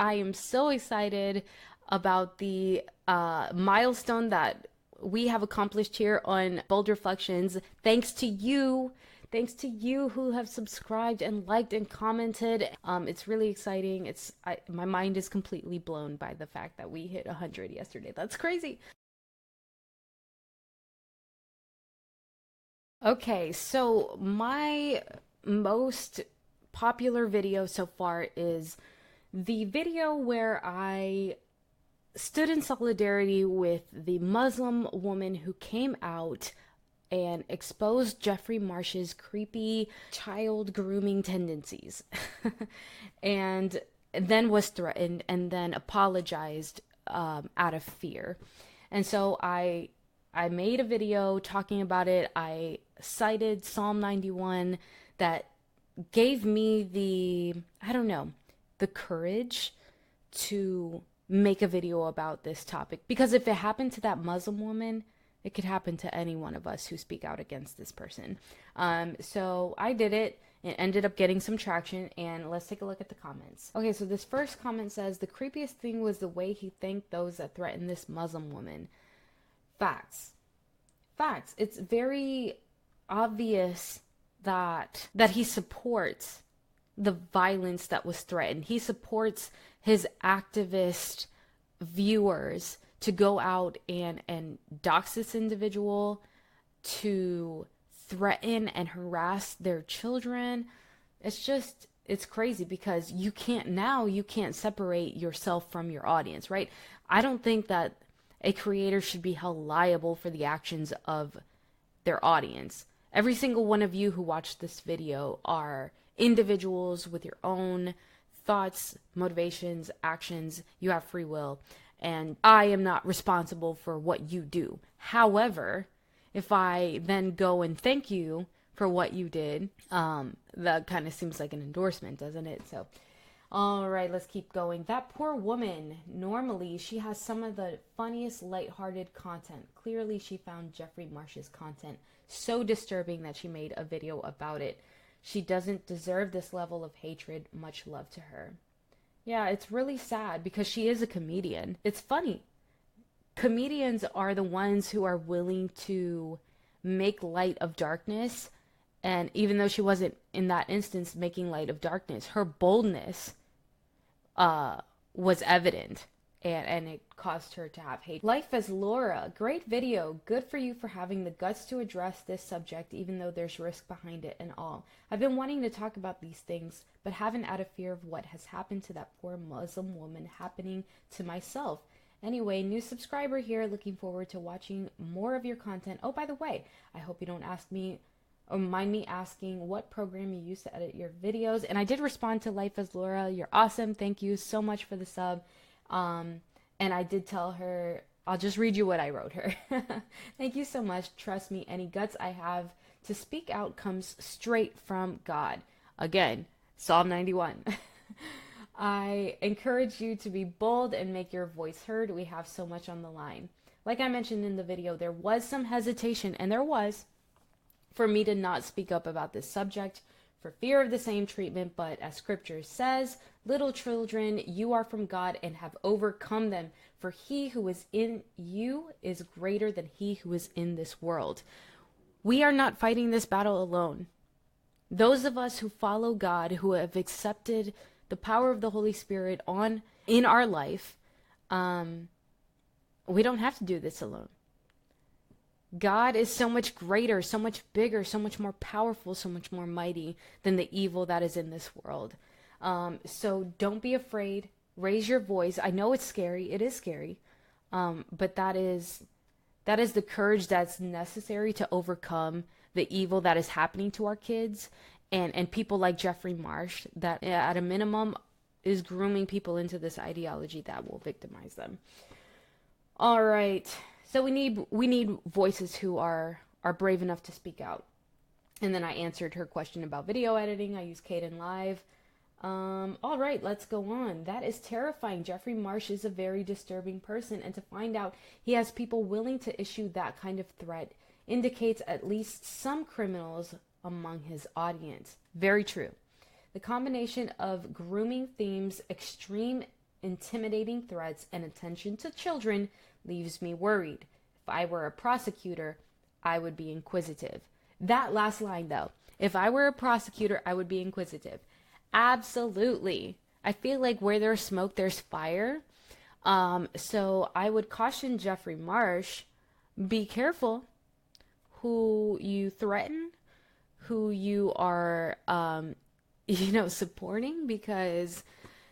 I am so excited about the milestone that we have accomplished here on Bold Reflections. Thanks to you. Thanks to you who have subscribed and liked and commented. It's really exciting. My mind is completely blown by the fact that we hit 100 yesterday. That's crazy. Okay, so my most popular video so far is the video where I stood in solidarity with the Muslim woman who came out and exposed Jeffrey Marsh's creepy child grooming tendencies and then was threatened and then apologized out of fear. And so I made a video talking about it. I cited Psalm 91 that gave me I don't know, the courage to make a video about this topic. Because if it happened to that Muslim woman, it could happen to any one of us who speak out against this person. So I did it. It ended up getting some traction, and let's take a look at the comments. Okay, so this first comment says, the creepiest thing was the way he thanked those that threatened this Muslim woman. Facts. Facts. It's very obvious that he supports the violence that was threatened. He supports his activist viewers to go out and dox this individual, to threaten and harass their children. It's crazy because you can't separate yourself from your audience, right? I don't think that a creator should be held liable for the actions of their audience. Every single one of you who watched this video are individuals with your own thoughts, motivations, actions. You have free will, and I am not responsible for what you do. However, if I then go and thank you for what you did, that kind of seems like an endorsement, doesn't it? So all right, let's keep going. That poor woman, normally she has some of the funniest lighthearted content. Clearly she found Jeffrey Marsh's content so disturbing that she made a video about it. She doesn't deserve this level of hatred. Much love to her. Yeah, it's really sad because she is a comedian. It's funny. Comedians are the ones who are willing to make light of darkness. And even though she wasn't in that instance making light of darkness, her boldness was evident, and it caused her to have hate. Life as Laura, great video. Good for you for having the guts to address this subject, even though there's risk behind it and all. I've been wanting to talk about these things, but haven't out of fear of what has happened to that poor Muslim woman happening to myself. Anyway, new subscriber here. Looking forward to watching more of your content. Oh, by the way, I hope you don't ask me or mind me asking what program you use to edit your videos. And I did respond to Life as Laura. You're awesome. Thank you so much for the sub. And I did tell her, I'll just read you what I wrote her. Thank you so much. Trust me, any guts I have to speak out comes straight from God. Again, Psalm 91. I encourage you to be bold and make your voice heard. We have so much on the line. Like I mentioned in the video, there was some hesitation, and there was, for me to not speak up about this subject for fear of the same treatment, but as scripture says, little children, you are from God and have overcome them, for he who is in you is greater than he who is in this world. We are not fighting this battle alone. Those of us who follow God, who have accepted the power of the Holy Spirit in our life, we don't have to do this alone. God is so much greater, so much bigger, so much more powerful, so much more mighty than the evil that is in this world. So don't be afraid. Raise your voice. I know it's scary. It is scary. But that is the courage that's necessary to overcome the evil that is happening to our kids and people like Jeffrey Marsh that at a minimum is grooming people into this ideology that will victimize them. All right. So we need voices who are brave enough to speak out. And then I answered her question about video editing. I use Kdenlive. All right, let's go on. That is terrifying. Jeffrey Marsh is a very disturbing person, and to find out he has people willing to issue that kind of threat indicates at least some criminals among his audience. Very true. The combination of grooming themes, extreme intimidating threats and attention to children leaves me worried. If I were a prosecutor, I would be inquisitive. That last line, though, if I were a prosecutor, I would be inquisitive. Absolutely. I feel like where there's smoke, there's fire. So I would caution Jeffrey Marsh, be careful who you threaten, who you are, supporting, because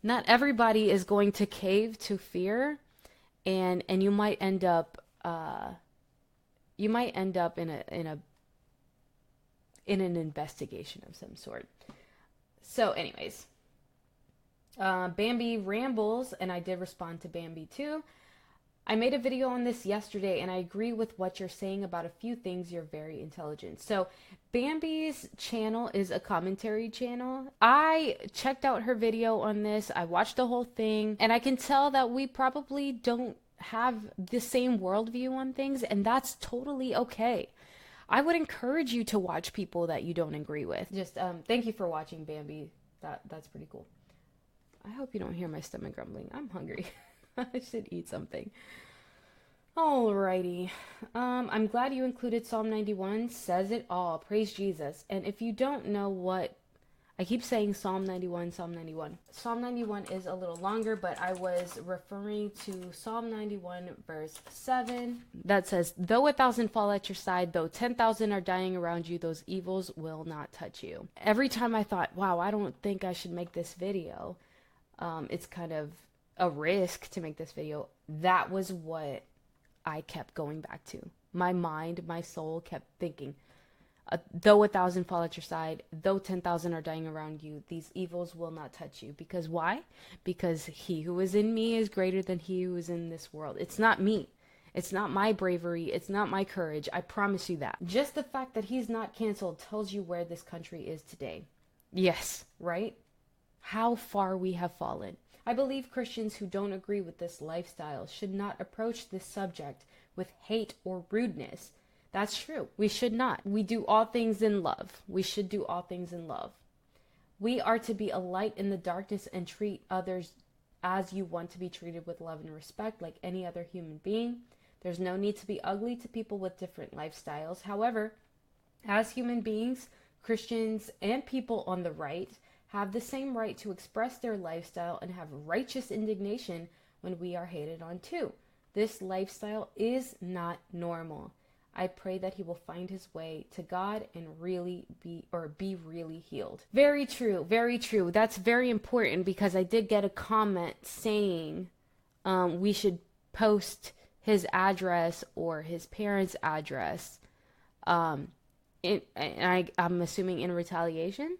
not everybody is going to cave to fear, and you might end up in an investigation of some sort. So, anyways, Bambi rambles, and I did respond to Bambi too. I made a video on this yesterday, and I agree with what you're saying about a few things. You're very intelligent. So, Bambi's channel is a commentary channel. I checked out her video on this. I watched the whole thing, and I can tell that we probably don't have the same worldview on things, and that's totally okay. I would encourage you to watch people that you don't agree with. Just thank you for watching, Bambi. That's pretty cool. I hope you don't hear my stomach grumbling. I'm hungry. I should eat something. Alrighty. I'm glad you included Psalm 91. Says it all. Praise Jesus. And if you don't know what, I keep saying Psalm 91, Psalm 91. Psalm 91 is a little longer, but I was referring to Psalm 91 verse 7 that says, though 1,000 fall at your side, though 10,000 are dying around you, those evils will not touch you. Every time I thought, wow, I don't think I should make this video. It's kind of a risk to make this video. That was what I kept going back to. My mind, my soul kept thinking, though 1,000 fall at your side, though 10,000 are dying around you, these evils will not touch you. Because why? Because he who is in me is greater than he who is in this world. It's not me. It's not my bravery. It's not my courage. I promise you that. Just the fact that he's not canceled tells you where this country is today. Yes, right? How far we have fallen. I believe Christians who don't agree with this lifestyle should not approach this subject with hate or rudeness. That's true. We should not. We do all things in love. We should do all things in love. We are to be a light in the darkness and treat others as you want to be treated, with love and respect, like any other human being. There's no need to be ugly to people with different lifestyles. However, as human beings, Christians and people on the right have the same right to express their lifestyle and have righteous indignation when we are hated on too. This lifestyle is not normal. I pray that he will find his way to God and really be really healed. Very true, very true. That's very important, because I did get a comment saying we should post his address or his parents' address. I'm assuming in retaliation.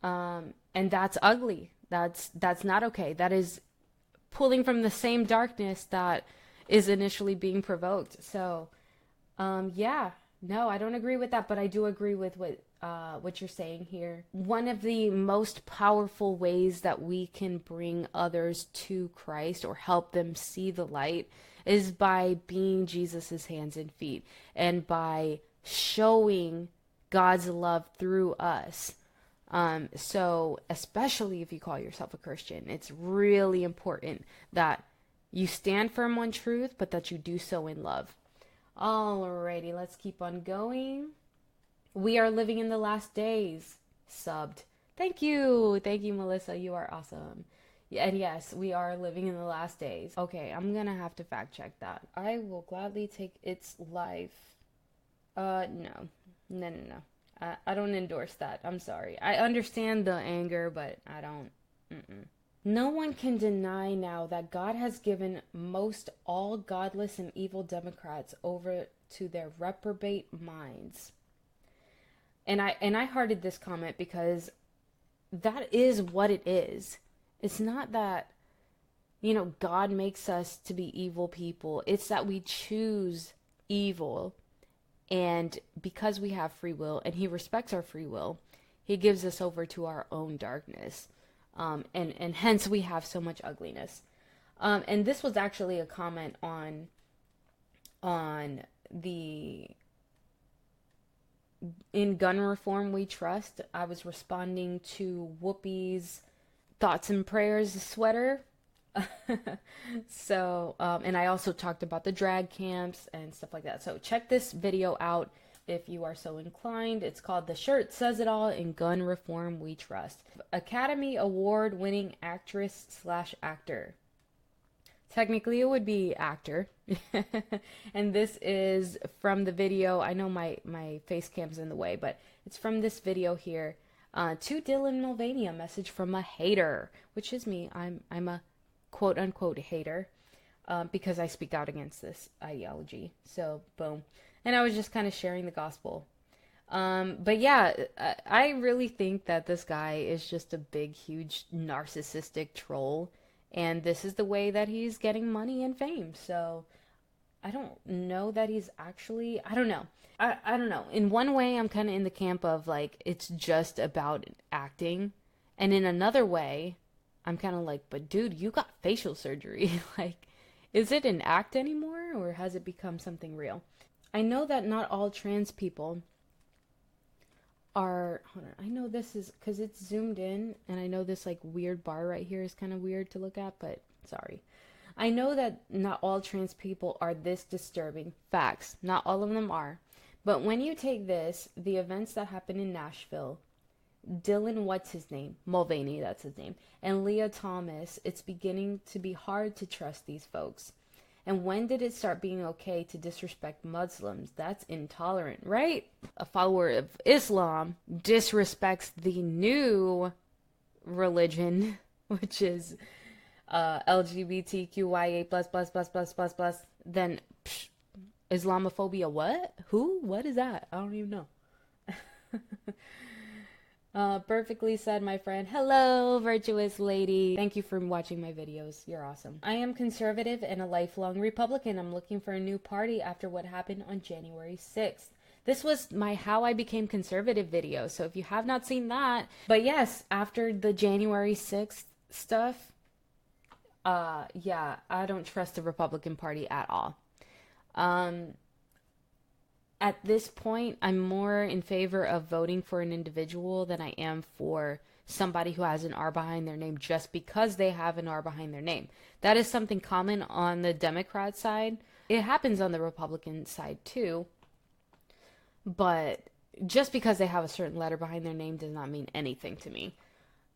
And that's ugly. That's not okay. That is pulling from the same darkness that is initially being provoked. So, yeah, no, I don't agree with that, but I do agree with what you're saying here. One of the most powerful ways that we can bring others to Christ or help them see the light is by being Jesus's hands and feet, and by showing God's love through us. So especially if you call yourself a Christian, it's really important that you stand firm on truth, but that you do so in love. Alrighty, let's keep on going. We are living in the last days. Subbed. Thank you, Melissa. You are awesome. And yes, we are living in the last days. Okay, I'm gonna have to fact check that. I will gladly take its life. No. I don't endorse that. I'm sorry. I understand the anger, but I don't. No one can deny now that God has given most all godless and evil Democrats over to their reprobate minds. And I hearted this comment because that is what it is. It's not that, God makes us to be evil people. It's that we choose evil. And because we have free will and he respects our free will, he gives us over to our own darkness. And hence we have so much ugliness. And this was actually a comment on the In Gun Reform We Trust. I was responding to Whoopi's Thoughts and Prayers sweater. So, and I also talked about the drag camps and stuff like that. So check this video out if you are so inclined. It's called "The Shirt Says It All: In Gun Reform We Trust." Academy Award winning actress slash actor. Technically, it would be actor. And this is from the video. I know my face cam's in the way, but it's from this video here. To Dylan Mulvaney, a message from a hater, which is me. I'm a quote unquote hater, because I speak out against this ideology. So boom. And I was just kind of sharing the gospel. But yeah, I really think that this guy is just a big, huge narcissistic troll, and this is the way that he's getting money and fame. So I don't know that he's actually, I don't know. I don't know. In one way, I'm kind of in the camp of like, it's just about acting. And in another way, I'm kind of like, but dude, you got facial surgery. Like, is it an act anymore or has it become something real? I know that not all trans people are, hold on, I know this is because it's zoomed in, and I know this like weird bar right here is kind of weird to look at, but sorry. I know that not all trans people are this disturbing. Facts. Not all of them are. But when you take this, the events that happened in Nashville, Dylan, what's his name? Mulvaney, that's his name, and Leah Thomas, it's beginning to be hard to trust these folks. And when did it start being okay to disrespect Muslims? That's intolerant, right? A follower of Islam disrespects the new religion, which is LGBTQIA plus, then Islamophobia. What? Who? What is that? I don't even know. Perfectly said, my friend. Hello, virtuous lady. Thank you for watching my videos. You're awesome. I am conservative and a lifelong Republican. I'm looking for a new party after what happened on January 6th. This was my How I Became Conservative video, so if you have not seen that. But yes, after the January 6th stuff, yeah, I don't trust the Republican Party at all. At this point, I'm more in favor of voting for an individual than I am for somebody who has an R behind their name just because they have an R behind their name. That is something common on the Democrat side. It happens on the Republican side too. But just because they have a certain letter behind their name does not mean anything to me.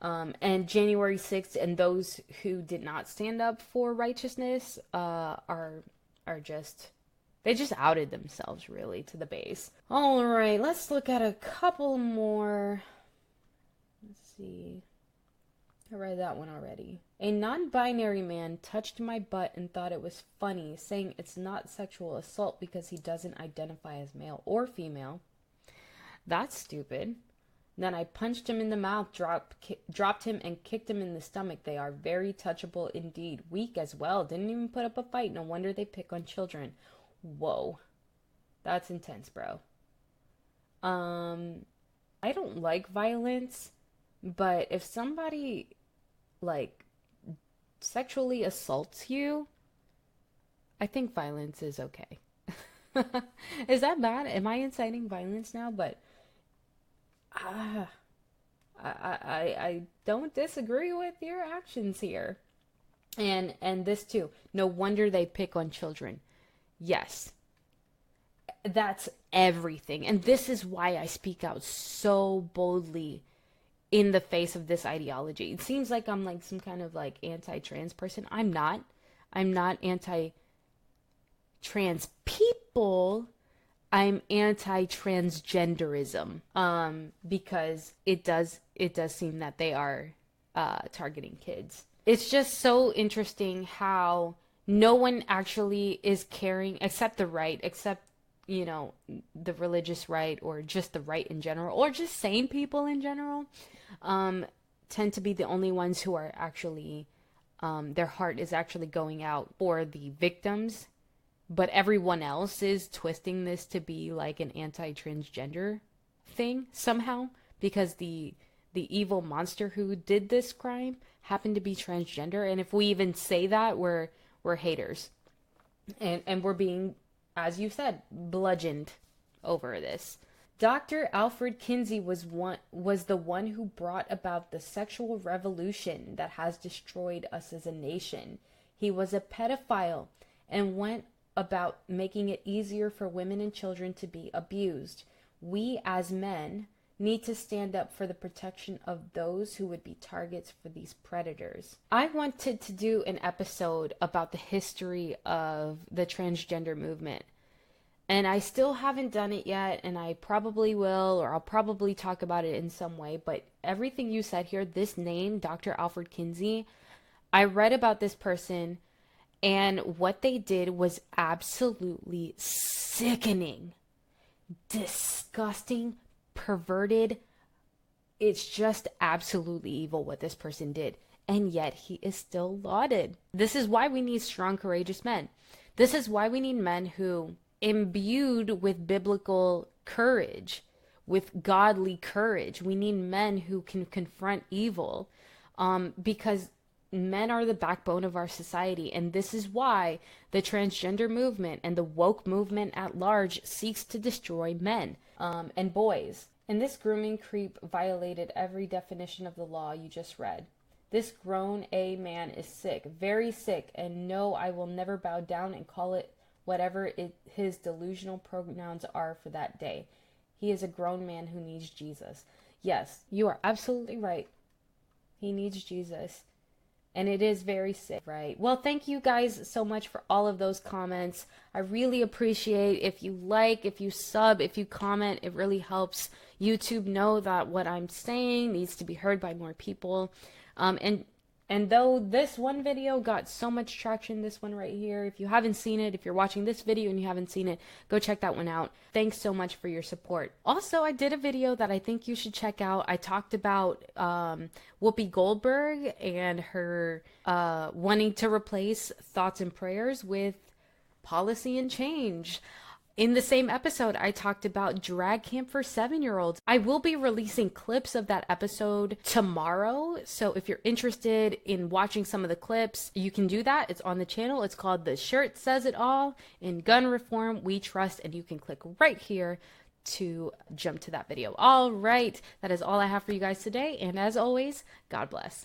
And January 6th and those who did not stand up for righteousness are just, they just outed themselves really to the base. All right, let's look at a couple more. Let's see. I read that one already. A non-binary man touched my butt and thought it was funny, saying it's not sexual assault because he doesn't identify as male or female. That's stupid. Then I punched him in the mouth, dropped him, and kicked him in the stomach. They are very touchable indeed. Weak as well. Didn't even put up a fight. No wonder they pick on children. Whoa. That's intense, bro. I don't like violence, but if somebody, like, sexually assaults you, I think violence is okay. Is that bad? Am I inciting violence now? But ah, I don't disagree with your actions here. And this too. No wonder they pick on children. Yes. That's everything. And this is why I speak out so boldly in the face of this ideology. It seems like I'm like some kind of like anti-trans person. I'm not. I'm not anti-trans people. I'm anti-transgenderism. Because it does seem that they are targeting kids. It's just so interesting how no one actually is caring except the right, except the religious right or just the right in general or just sane people in general, tend to be the only ones who are actually their heart is actually going out for the victims, but everyone else is twisting this to be like an anti-transgender thing somehow because the evil monster who did this crime happened to be transgender, and if we even say that, we're haters, and we're being, as you said, bludgeoned over this. Dr. Alfred Kinsey was the one who brought about the sexual revolution that has destroyed us as a nation. He was a pedophile and went about making it easier for women and children to be abused. We as men need to stand up for the protection of those who would be targets for these predators. I wanted to do an episode about the history of the transgender movement. And I still haven't done it yet, and I probably will, or I'll probably talk about it in some way. But everything you said here, this name, Dr. Alfred Kinsey, I read about this person, and what they did was absolutely sickening, disgusting, perverted. It's just absolutely evil what this person did. And yet he is still lauded. This is why we need strong, courageous men. This is why we need men who, imbued with biblical courage, with godly courage, we need men who can confront evil, because men are the backbone of our society. And this is why the transgender movement and the woke movement at large seeks to destroy men and boys. And this grooming creep violated every definition of the law you just read. This grown A man is sick, very sick, and no, I will never bow down and call it whatever his delusional pronouns are for that day. He is a grown man who needs Jesus. Yes, you are absolutely right. He needs Jesus. And it is very sick, right? Well, thank you guys so much for all of those comments. I really appreciate if you like, if you sub, if you comment. It really helps YouTube know that what I'm saying needs to be heard by more people. And though this one video got so much traction, this one right here, if you haven't seen it, if you're watching this video and you haven't seen it, go check that one out. Thanks so much for your support. Also, I did a video that I think you should check out. I talked about Whoopi Goldberg and her wanting to replace thoughts and prayers with policy and change. In the same episode, I talked about drag camp for 7-year-olds. I will be releasing clips of that episode tomorrow. So if you're interested in watching some of the clips, you can do that. It's on the channel. It's called The Shirt Says It All. In gun reform, we trust. And you can click right here to jump to that video. All right. That is all I have for you guys today. And as always, God bless.